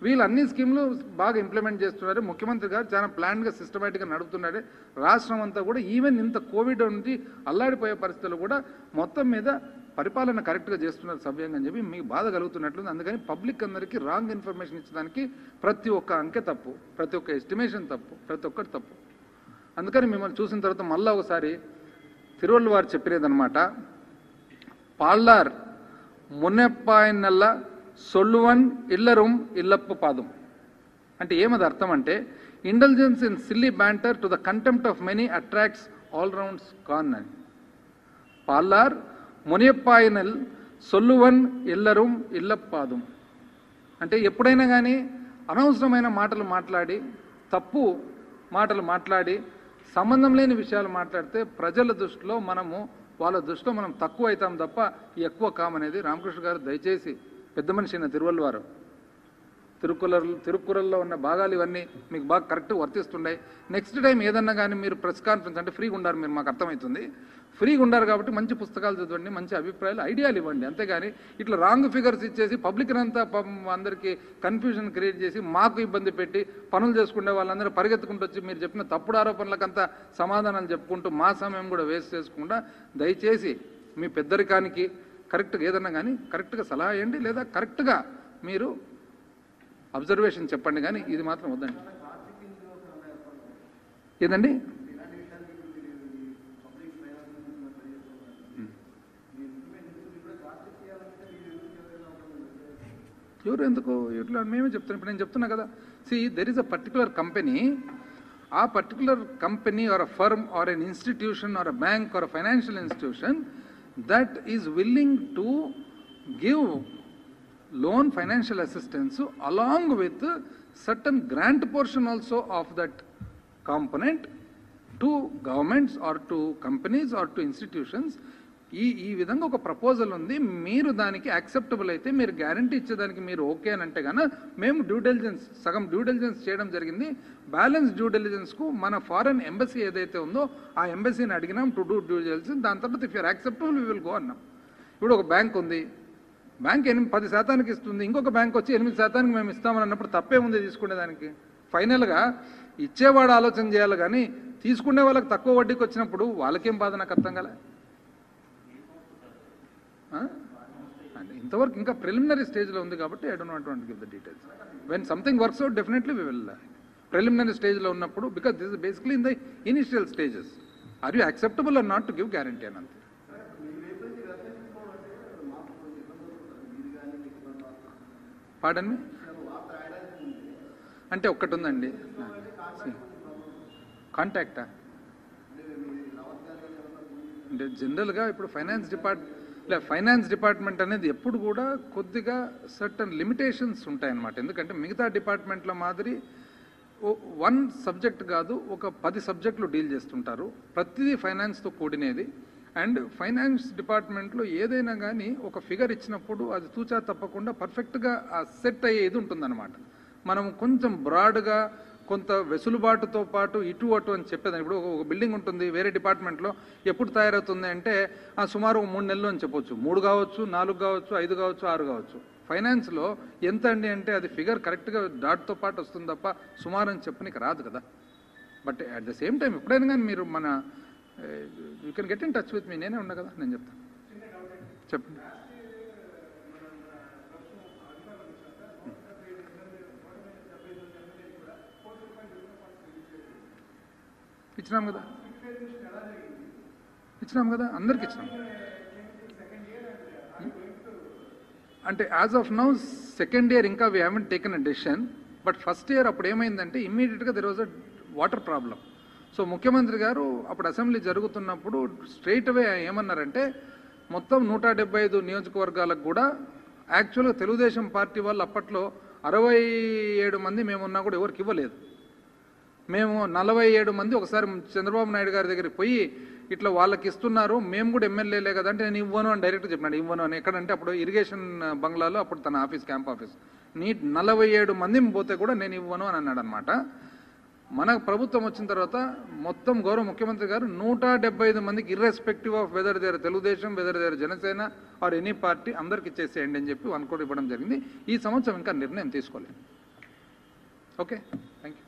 వీళ్ళు అన్ని స్కీమ్లు బాగా ఇంప్లిమెంట్ చేస్తున్నారు. ముఖ్యమంత్రి గారు చాలా ప్లాన్గా సిస్టమేటిక్గా నడుపుతున్నాడు. రాష్ట్రం అంతా కూడా ఈవెన్ ఇంత కోవిడ్ నుంచి అల్లాడిపోయే పరిస్థితులు కూడా మొత్తం మీద పరిపాలన కరెక్ట్గా చేస్తున్నారు సవ్యంగా అని చెప్పి మీకు బాధ కలుగుతున్నట్లుంది. అందుకని పబ్లిక్ అందరికీ రాంగ్ ఇన్ఫర్మేషన్ ఇచ్చడానికి ప్రతి ఒక్క అంకె తప్పు, ప్రతి ఒక్క ఎస్టిమేషన్ తప్పు, ప్రతి ఒక్కటి తప్పు. అందుకని మిమ్మల్ని చూసిన తర్వాత మళ్ళీ ఒకసారి తిరువళ్ళు వారు చెప్పినదనమాట, పాళ్ళార్ మున్నెప్పాయనల్ల సొల్లువన్ ఇల్లరుం ఇల్లప్పు పాదం అంటే ఏమది అర్థం అంటే, intelligence in silly banter to the contempt of many attracts all rounds con అని. పాళ్ళార్ మునియప్పాయనల్ సొల్లువన్ ఇల్లరుం ఇల్లప్పాదం అంటే ఎప్పుడైనా కానీ అనవసరమైన మాటలు మాట్లాడి, తప్పు మాటలు మాట్లాడి, సంబంధం లేని విషయాలు మాట్లాడితే ప్రజల దృష్టిలో వాళ్ళ దృష్టిలో మనం తక్కువ అవుతాం తప్ప ఎక్కువ కామనేది రామకృష్ణ గారు దయచేసి పెద్ద మనిషి అయిన తిరువళ్ళు వారు తిరుక్కురల్లో ఉన్న భాగాలు ఇవన్నీ మీకు బాగా కరెక్ట్గా వర్తిస్తుండే. నెక్స్ట్ టైం ఏదన్నా కానీ మీరు ప్రెస్ కాన్ఫరెన్స్ అంటే ఫ్రీగా ఉండారు, మీరు మాకు అర్థమవుతుంది, ఫ్రీగా ఉండారు కాబట్టి మంచి పుస్తకాలు చదవండి, మంచి అభిప్రాయాలు ఐడియాలు ఇవ్వండి. అంతేగాని ఇట్లా రాంగ్ ఫిగర్స్ ఇచ్చేసి పబ్లిక్ అంతా అందరికీ కన్ఫ్యూజన్ క్రియేట్ చేసి మాకు ఇబ్బంది పెట్టి పనులు చేసుకునే వాళ్ళందరూ పరిగెత్తుకుంటూ వచ్చి మీరు చెప్పిన తప్పుడు ఆరోపణలకంతా సమాధానాలు చెప్పుకుంటూ మా సమయం కూడా వేస్ట్ చేసుకుండా దయచేసి మీ పెద్దరికానికి కరెక్ట్గా ఏదన్నా కానీ కరెక్ట్గా సలహా ఇవ్వండి, లేదా కరెక్ట్గా మీరు అబ్జర్వేషన్ చెప్పండి. కానీ ఇది మాత్రం వద్దండి. ఏదండి ఎవరు ఎందుకు ఇట్లా మేమే చెప్తున్నాం. ఇప్పుడు నేను చెప్తున్నా కదా, there is a particular company, ఆ particular company or a firm or an institution or a bank or a financial institution that is willing to give loan financial assistance along with certain grant portion also of that component to governments or to companies or to institutions. ఈ విధంగా ఒక proposal ఉంది, మీరు దానికి acceptable అయితే మీరు guarantee ఇచ్చేదానికి మీరు ఓకే అని అంటే కన్నా మేము సగం డ్యూ డిలిజెన్స్ చేయడం జరిగింది. బ్యాలెన్స్ డ్యూ డిలిజెన్స్కు మన ఫారెన్ ఎంబసీ ఏదైతే ఉందో ఆ ఎంబసీని అడిగినాం టు డూ డ్యూ డిలిజెన్స్. దాని తర్వాత if you're acceptable we will go అన్నాం. ఇప్పుడు ఒక బ్యాంక్ ఉంది, బ్యాంక్ 10% ఇస్తుంది, ఇంకొక బ్యాంక్ వచ్చి 8% మేము ఇస్తామని అన్నప్పుడు తప్పే ఉంది తీసుకునేదానికి. ఫైనల్గా ఇచ్చేవాడు ఆలోచన చేయాలి కానీ తీసుకునే వాళ్ళకి తక్కువ వడ్డీకి వచ్చినప్పుడు వాళ్ళకేం బాధ నాకు అర్థం కాలే. ఇంతవరకు ఇంకా ప్రిలిమినరీ స్టేజ్లో ఉంది కాబట్టి I don't want to give the details. When something works out definitely we will. Preliminary స్టేజ్లో ఉన్నప్పుడు because this is basically in the initial stages are you acceptable or not to give guarantee అని అంతే. పాడన్ అంటే ఒక్కటి ఉందండి, కాంటాక్టా అంటే జనరల్గా ఇప్పుడు ఫైనాన్స్ డిపార్ట్మెంట్ అనేది ఎప్పుడు కూడా కొద్దిగా సర్టన్ లిమిటేషన్స్ ఉంటాయన్నమాట. ఎందుకంటే మిగతా డిపార్ట్మెంట్ల మాదిరి వన్ సబ్జెక్ట్ కాదు, ఒక 10 సబ్జెక్టులు డీల్ చేస్తుంటారు. ప్రతిదీ ఫైనాన్స్తో కూడినది. అండ్ ఫైనాన్స్ డిపార్ట్మెంట్లో ఏదైనా కానీ ఒక ఫిగర్ ఇచ్చినప్పుడు అది తూచా తప్పకుండా పర్ఫెక్ట్గా సెట్ అయ్యేది ఉంటుందన్నమాట. మనం కొంచెం బ్రాడ్గా కొంత వెసులుబాటుతో పాటు ఇటు అటు అని చెప్పేదాన్ని. ఇప్పుడు ఒక బిల్డింగ్ ఉంటుంది వేరే డిపార్ట్మెంట్లో, ఎప్పుడు తయారవుతుంది అంటే సుమారు 3 నెలలు అని చెప్పొచ్చు. 3 కావచ్చు, 4 కావచ్చు, 5 కావచ్చు, 6 కావచ్చు. ఫైనాన్స్లో ఎంత అండి అంటే అది ఫిగర్ కరెక్ట్గా డాట్తో పాటు వస్తుంది తప్ప సుమారు అని చెప్పనికి రాదు కదా. But at the same time ఎప్పుడైనా కానీ మీరు మన you can get in touch with me, నేనే ఉన్నా కదా, నేను చెప్తాను. చెప్పండి. ఇచ్చినాం కదా అందరికి ఇచ్చినాం. అంటే as of now second year ఇంకా we haven't taken a decision. But first year అప్పుడు ఏమైందంటే ఇమ్మీడియట్గా there was a water problem. So ముఖ్యమంత్రి గారు అప్పుడు అసెంబ్లీ జరుగుతున్నప్పుడు స్ట్రైట్ అవే ఏమన్నారంటే మొత్తం 175 నియోజకవర్గాలకు కూడా యాక్చువల్గా తెలుగుదేశం పార్టీ వాళ్ళు అప్పట్లో 67 మంది మేమున్నా కూడా ఎవరికి ఇవ్వలేదు. మేము 47 మంది ఒకసారి చంద్రబాబు నాయుడు గారి దగ్గరికి పోయి ఇట్లా వాళ్ళకి ఇస్తున్నారు, మేము కూడా ఎమ్మెల్యేలే కదంటే నేను ఇవ్వను అని డైరెక్ట్గా చెప్పినాడు. ఇవ్వను అని ఎక్కడంటే అప్పుడు ఇరిగేషన్ బంగ్లాలో అప్పుడు తన ఆఫీస్, క్యాంప్ ఆఫీస్. 47 మంది పోతే కూడా నేను ఇవ్వను అని అన్నాడు అనమాట. మన ప్రభుత్వం వచ్చిన తర్వాత మొత్తం గౌరవ ముఖ్యమంత్రి గారు 175 మందికి irrespective of whether they're Telugu Desam, whether they're Janasena or any party అందరికి ఇచ్చేసేయండి అని చెప్పి 1 కోటి ఇవ్వడం జరిగింది. ఈ సంవత్సరం ఇంకా నిర్ణయం తీసుకోలేదు. Okay, thank you.